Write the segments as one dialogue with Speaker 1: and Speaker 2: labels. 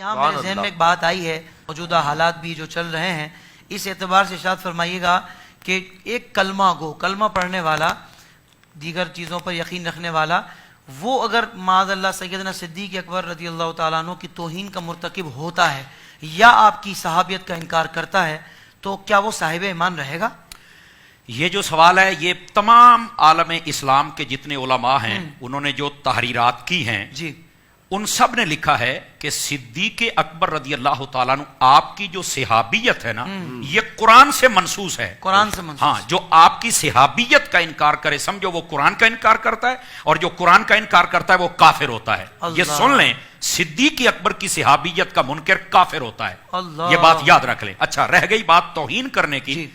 Speaker 1: یہاں میرے ذہن میں ایک بات آئی ہے، موجودہ حالات بھی جو چل رہے ہیں اس اعتبار سے ارشاد فرمائیے گا کہ ایک کلمہ گو، کلمہ پڑھنے والا، دیگر چیزوں پر یقین رکھنے والا، وہ اگر معاذ اللہ سیدنا صدیق اکبر رضی اللہ تعالیٰ عنہ کی توہین کا مرتکب ہوتا ہے یا آپ کی صحابیت کا انکار کرتا ہے تو کیا وہ صاحب ایمان رہے گا؟
Speaker 2: یہ جو سوال ہے یہ تمام عالم اسلام کے جتنے علماء ہیں انہوں نے جو تحریرات کی ہیں
Speaker 1: جی
Speaker 2: ان سب نے لکھا ہے کہ صدیق اکبر رضی اللہ تعالیٰ عنہ آپ کی جو صحابیت ہے نا یہ قرآن سے منسوس ہے،
Speaker 1: قرآن سے منسوس۔
Speaker 2: ہاں، جو آپ کی صحابیت کا انکار کرے سمجھو وہ قرآن کا انکار کرتا ہے، اور جو قرآن کا انکار کرتا ہے وہ کافر ہوتا ہے۔ یہ سن لیں، صدیق اکبر کی صحابیت کا منکر کافر ہوتا ہے، یہ بات یاد رکھ لیں۔ اچھا، رہ گئی بات توہین کرنے کی،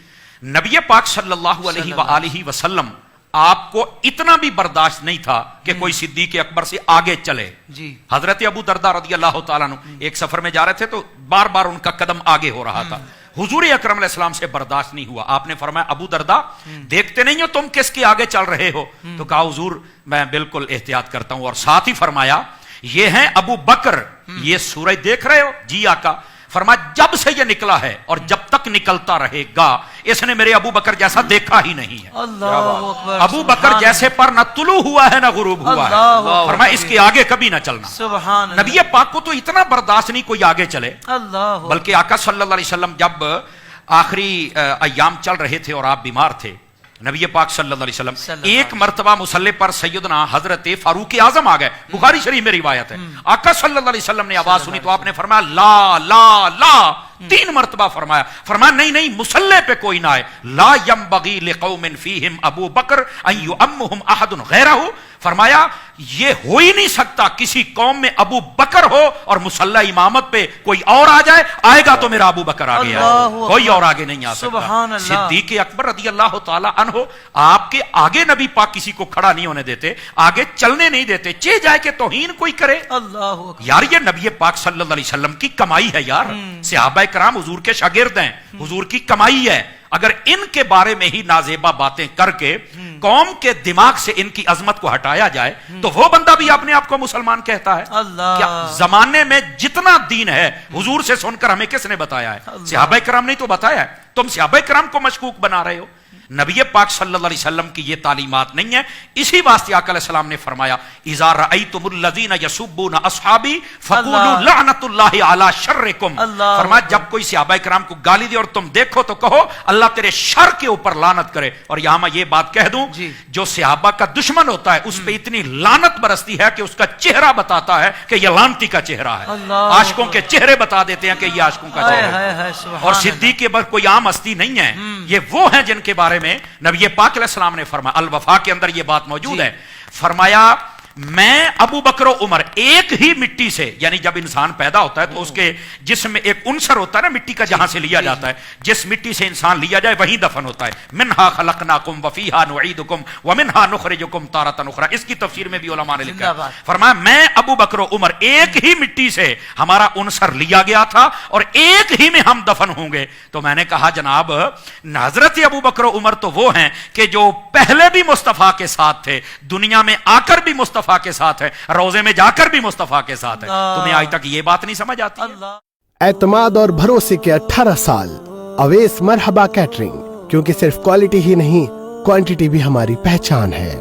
Speaker 2: نبی پاک صلی اللہ علیہ وآلہ وسلم آپ کو اتنا بھی برداشت نہیں تھا کہ کوئی صدیق اکبر سے آگے چلے۔
Speaker 1: جی
Speaker 2: حضرت ابو درداء رضی اللہ تعالیٰ عنہ ایک سفر میں جا رہے تھے تو بار بار ان کا قدم آگے ہو رہا تھا، حضور اکرم علیہ السلام سے برداشت نہیں ہوا، آپ نے فرمایا ابو درداء دیکھتے نہیں ہو تم کس کے آگے چل رہے ہو؟ تو کہا حضور میں بالکل احتیاط کرتا ہوں، اور ساتھ ہی فرمایا یہ ہیں ابو بکر، یہ سورج دیکھ رہے ہو؟ جی آقا۔ فرمایا جب سے یہ نکلا ہے اور جب تک نکلتا رہے گا اس نے میرے ابو بکر جیسا دیکھا ہی نہیں ہے۔
Speaker 1: اللہ اکبر،
Speaker 2: ابو بکر جیسے پر نہ طلوع ہوا ہے نہ غروب ہوا ہے، فرمایا اس کے آگے کبھی نہ چلنا۔
Speaker 1: سبحان اللہ،
Speaker 2: نبی پاک کو تو اتنا برداشت نہیں کوئی آگے چلے،
Speaker 1: اللہ،
Speaker 2: بلکہ آقا صلی اللہ علیہ وسلم جب آخری ایام چل رہے تھے اور آپ بیمار تھے، نبی پاک صلی اللہ علیہ وسلم ایک مرتبہ مصلی پر سیدنا حضرت فاروق اعظم آ گئے، بخاری شریف میں روایت ہے، آقا صلی اللہ علیہ وسلم نے آواز سنی تو آپ نے فرمایا لا لا لا، 3 مرتبہ فرمایا، فرمایا نہیں نہیں مصلی پہ کوئی نہ آئے، لا ينبغي لقوم فیہم ابو بکر ان یؤمہم احد غیرہ، فرمایا یہ ہو ہی نہیں سکتا کسی قوم میں ابو بکر ہو اور مصلی امامت پہ کوئی اور آ جائے، آئے گا تو میرا ابو بکر آگے آئے، کوئی اور آگے نہیں آ سکتا۔ صدیق اکبر رضی اللہ تعالیٰ عنہ آپ کے آگے نبی پاک کسی کو کھڑا نہیں ہونے دیتے، آگے چلنے نہیں دیتے، چہ جائے کہ توہین کوئی کرے۔
Speaker 1: اللہ
Speaker 2: یار یہ نبی پاک صلی اللہ علیہ وسلم کی کمائی ہے یار، صحابہ کرام حضور کے شاگرد ہیں، حضور کی کمائی ہے، اگر ان کے بارے میں ہی نازیبا باتیں کر کے قوم کے دماغ سے ان کی عظمت کو ہٹایا جائے تو وہ بندہ بھی اپنے آپ کو مسلمان کہتا ہے۔ کیا زمانے میں جتنا دین ہے حضور سے سن کر ہمیں کس نے بتایا ہے؟ صحابہ کرام نے تو بتایا ہے، تم صحابہ کرام کو مشکوک بنا رہے ہو۔ نبی پاک صلی اللہ علیہ وسلم کی یہ تعلیمات نہیں ہے، اسی واسطے آقا علیہ السلام نے فرمایا اذا رأیتم الذین یسبون اصحابی فقولوا لعنت اللہ علی شرکم، فرمایا جب کوئی صحابہ کرام کو گالی دے اور تم دیکھو تو کہو اللہ تیرے شر کے اوپر لعنت کرے۔ اور یہاں میں یہ بات کہہ دوں، جو صحابہ کا دشمن ہوتا ہے اس پہ اتنی لعنت برستی ہے کہ اس کا چہرہ بتاتا ہے کہ یہ لعنتی کا چہرہ ہے، عاشقوں کے چہرے بتا دیتے ہیں کہ یہ عاشقوں کا چہرہ ہے۔ اور صدیق اکبر کوئی عام ہستی نہیں ہے، یہ وہ ہیں جن کے بارے میں نبی پاک علیہ السلام نے فرمایا، الوفا کے اندر یہ بات موجود ہے، فرمایا میں ابو بکر و عمر ایک ہی مٹی سے، یعنی جب انسان پیدا ہوتا ہے تو اس کے جسم میں ایک عنصر ہوتا ہے نا مٹی کا جہاں سے لیا جاتا ہے، جس مٹی سے انسان لیا جائے وہیں دفن ہوتا ہے، منہا خلقناکم وفیہا نعیدکم ومنہا نخرجکم تارۃ اخری، اس کی تفسیر میں بھی علماء نے لکھا ہے، فرمایا میں ابو بکر و عمر ایک ہی مٹی سے ہمارا عنصر لیا گیا تھا اور ایک ہی میں ہم دفن ہوں گے۔ تو میں نے کہا جناب حضرت ابو بکر و عمر تو وہ ہیں کہ جو پہلے بھی مصطفیٰ کے ساتھ تھے، دنیا میں آ کر بھی مصطفیٰ کے ساتھ ہے، روزے میں جا کر بھی مصطفیٰ کے ساتھ ہے، تمہیں آج تک یہ بات نہیں سمجھ آتی؟
Speaker 3: اعتماد اور بھروسے کے 18 سال اویس مرحبا کیٹرنگ، کیونکہ صرف کوالٹی ہی نہیں کوانٹٹی بھی ہماری پہچان ہے۔